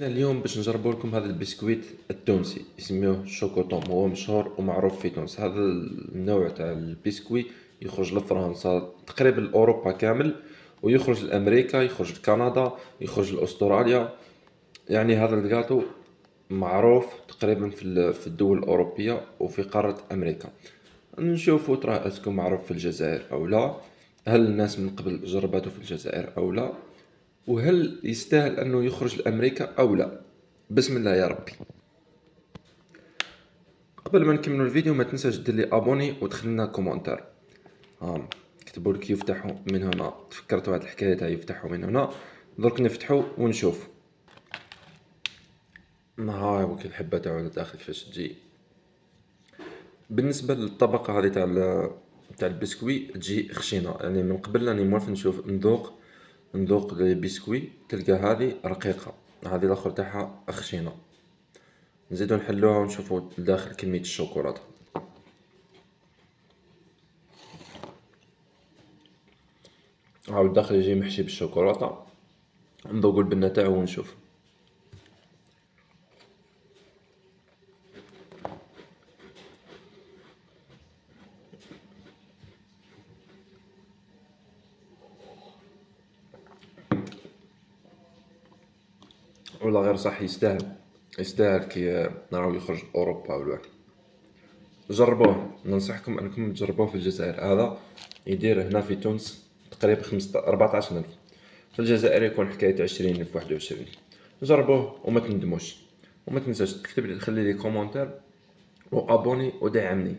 اليوم باش نجربوا لكم هذا البسكويت التونسي يسميوه شوكوطوم. هو مشهور ومعروف في تونس. هذا النوع تاع البسكوي يخرج لفرنسا تقريبا لاوروبا كامل، ويخرج لامريكا، يخرج لكندا، يخرج لاستراليا. يعني هذا الجاتو معروف تقريبا في الدول الاوروبيه وفي قاره امريكا. نشوفوا ترى اسكو معروف في الجزائر او لا، هل الناس من قبل جربته في الجزائر او لا، وهل يستاهل انه يخرج لامريكا او لا. بسم الله يا ربي. قبل ما نكملوا الفيديو ما تنساش دير لي ابوني وتخلي لنا كومنتار. كتبوا لك يفتحوا من هنا، تفكرتوا هذه الحكايه تاع يفتحوا من هنا. درك نفتحوا ونشوف. هاي وكي الحبه تاعو داخل كيفاش تجي. بالنسبه للطبقه هذه تاع البسكوي تجي خشينه، يعني من قبل راني موالف نشوف نذوق البسكوي تلقى هذه رقيقه، هذه الاخر تاعها خشينه. نزيدو نحلوها ونشوفوا داخل كميه الشوكولاته. هاو الداخل يجي محشي بالشوكولاته. نذوقو البنه تاعو ونشوف. والله غير صح، يستاهل كي نراو يخرج اوروبا ولا. جربوه، ننصحكم انكم تجربوه في الجزائر. هذا يدير هنا في تونس تقريبا 14,000، في الجزائر يكون حكاية 20,000 21. جربوه وما تندموش، وما تنساش تكتب لي، تخلي لي كومونتير وابوني ودعمني.